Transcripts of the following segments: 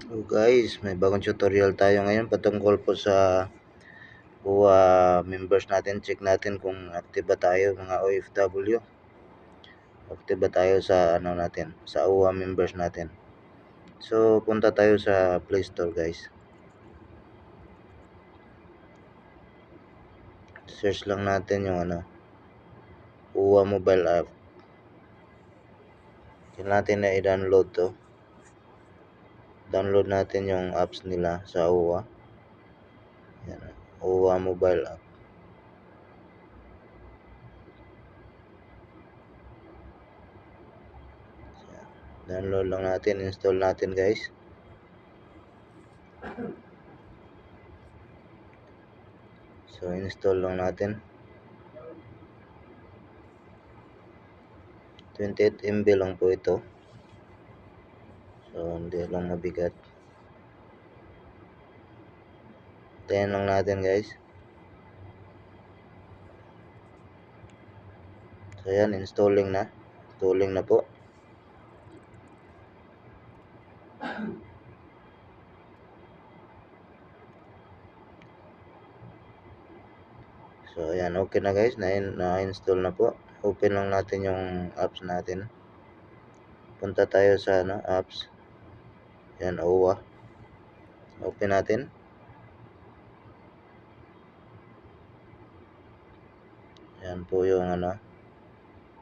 So guys, may bagong tutorial tayo ngayon patungkol po sa BUA members natin. Check natin kung active ba tayo mga OFW. Active ba tayo sa sa UWA members natin. So punta tayo sa Play Store guys. Search lang natin yung UWA mobile app. Yan natin na i-download to. Download natin yung apps nila sa UWA. Yan, UWA mobile app. Download lang natin, install natin guys. So install lang natin. 28 MB lang po ito. So hindi lang mabigat. Tayan lang natin guys. So yan, installing na. Installing na po. So ayan, okay na guys, na-install na po. Open lang natin yung apps natin. Punta tayo sa apps. Yan, OWA. Open natin. Yan po yung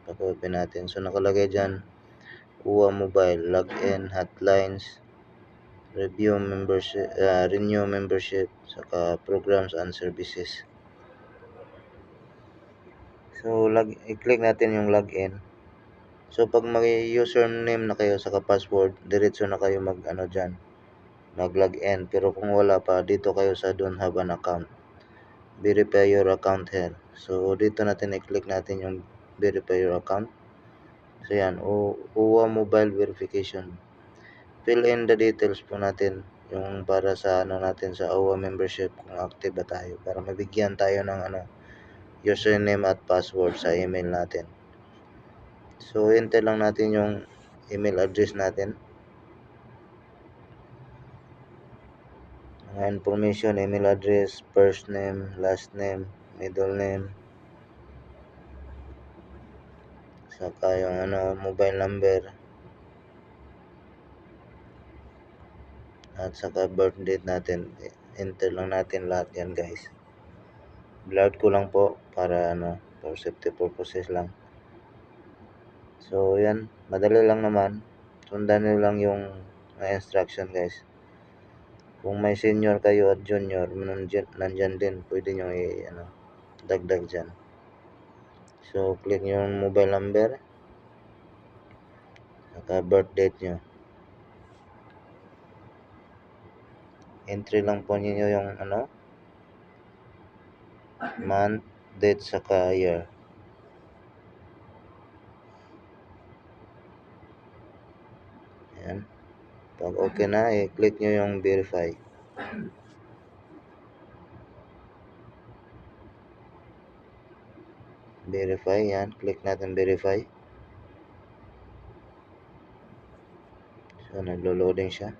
pag-open natin. So nakalagay diyan OWA mobile, login, hotlines, renew membership, saka programs and services. So i-click natin yung login. So pag may username na kayo saka password, diretso na kayo mag-login. Pero kung wala pa, dito kayo sa don't have an account. Verify your account here. So dito natin i-click natin yung verify your account. So yan, UWA mobile verification. Fill in the details po natin yung para sa natin sa UWA membership kung active ba tayo para mabigyan tayo ng username at password sa email natin. So enter lang natin yung email address natin. Mga information, email address, first name, last name, middle name, saka yung mobile number, at saka birth date natin. Enter lang natin lahat yan guys. Blurred ko lang po para for safety purposes lang. So yan, madali lang naman. Sundan nyo lang yung instruction guys. Kung may senior kayo at junior, nandyan din, pwede nyo dagdag dyan. So click yung mobile number, saka birth date nyo. Entry lang po ninyo yung month, date, saka year. Ayan. Pag okay na, i-click nyo yung verify. Verify, yan. Click natin verify. So, naglo-loading siya.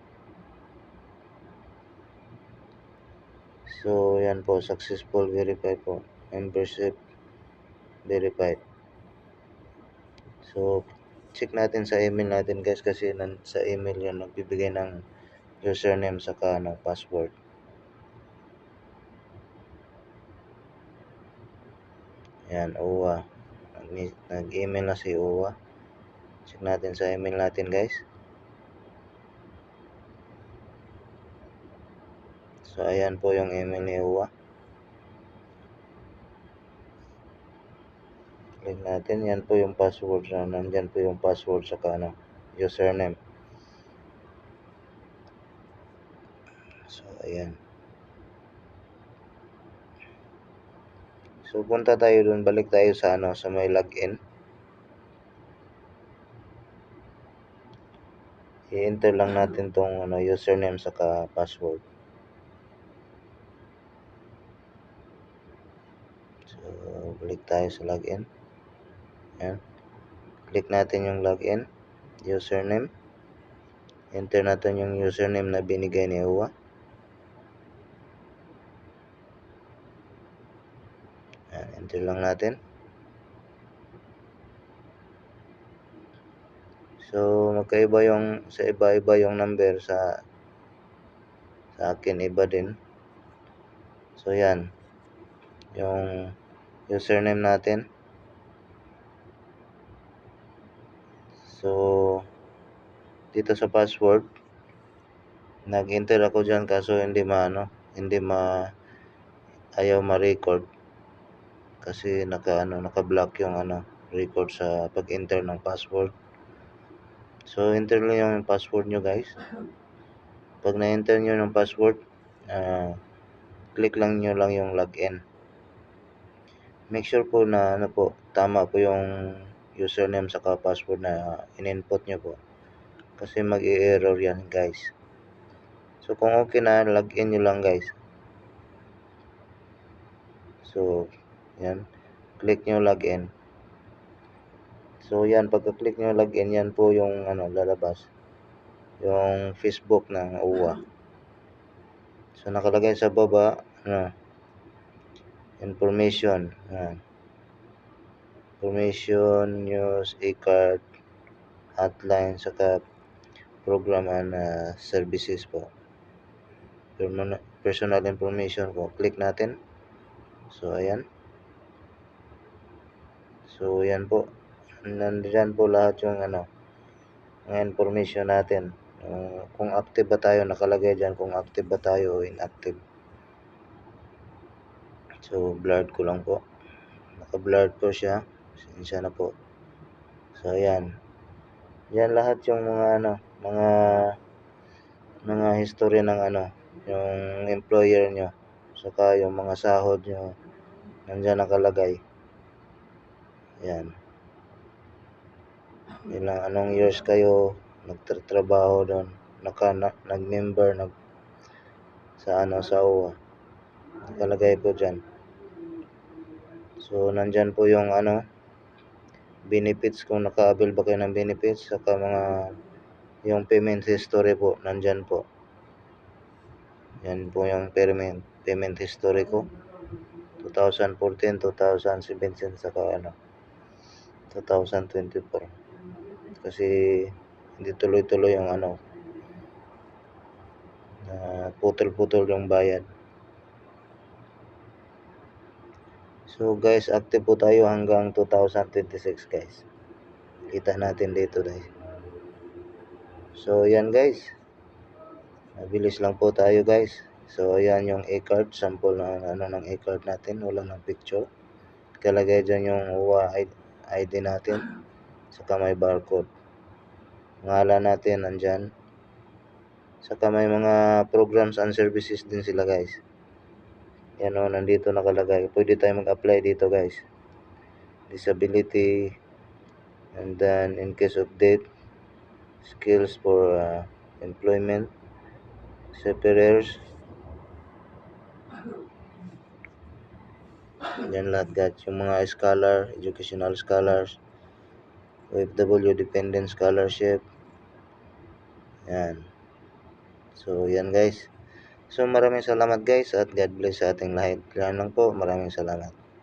So, yan po, successful verify po. Membership verified. So, check natin sa email natin guys kasi sa email yan nagbibigay ng username saka password. Yan, OWA. Nag-email na si OWA. Check natin sa email natin guys. So, ayan po yung email ni OWA. Click natin. Yan po yung password. Nandyan po yung password saka username. So, ayan. So, punta tayo dun. Balik tayo sa sa may login. I-enter lang natin tong username saka password. So, balik tayo sa login. Ayan. Click natin yung login, username. Enter natin yung username na binigay ni Uwa. Yan, enter lang natin. So, magkaiba yung sa iba-iba yung number, sa akin iba din. So, yan. Yung username natin. So, dito sa password, nag-enter ako dyan kaso ayaw ma-record kasi naka-block yung record sa pag-enter ng password. So, enter lang yung password nyo, guys. Pag na-enter nyo yung password, click lang nyo lang yung login. Make sure po na tama po yung username saka password na in-input nyo po. Kasi mag-i-error yan, guys. So, kung okay na, login nyo lang, guys. So, yan. Click nyo login. So, yan. Pagka-click nyo login, yan po yung lalabas. Yung Facebook ng UWA. So, nakalagay sa baba, information. Information, news, e-card, hotline, saka program and services po. Personal information po. Click natin. So, ayan. So, yan po. Nandiyan po lahat yung mga information natin. Kung active ba tayo, nakalagay dyan kung active ba tayo o inactive. So, blurred ko lang po. Naka-blurred po siya. Pasensya na po. So, ayan. Yan lahat yung mga history ng yung employer nyo. Saka yung mga sahod nyo. Nandiyan nakalagay. Yan. Ilang anong years kayo nagtatrabaho doon. Nag-member sa UWA. Nakalagay po dyan. So, nandyan po yung benefits, kung naka-avail ba kayo ng benefits, saka yung payment history po, nandyan po. Yan po yung payment history ko. 2014, 2017, saka 2024. Kasi hindi tuloy-tuloy yung putol-putol yung bayad. So guys, active po tayo hanggang 2026, guys. Kita natin dito, guys. So yan, guys. Mabilis lang po tayo, guys. So ayan yung e-card, sample ng e-card natin, wala ng picture. Kalagay dyan yung UWA ID natin, saka may barcode. Ngalan natin nandyan. Saka may mga programs and services din sila, guys. Yan nandito nakalagay. Pwede tayo mag-apply dito, guys. Disability, and then in case of death, skills for employment, separers. Yan lahat, guys. Yung mga scholar, educational scholars, OFW dependent scholarship. Yan. So, yan, guys. So, maraming salamat, guys, at God bless sa ating lahat. Kaya lang po, maraming salamat.